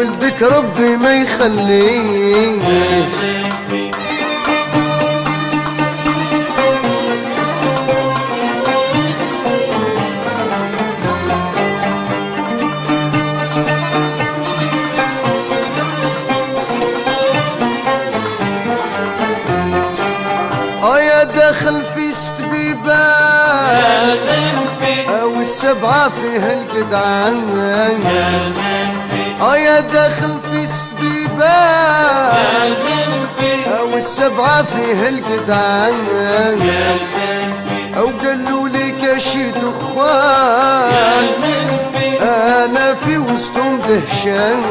ولدك ربي ما يخليه. يا داخل في ست بيبان او السبعة فيها الجدعان. يا داخل في ست بيبان او السبعة فيها الجدعان. او قالوا لي كشي دخان انا في وسطهم دهشان.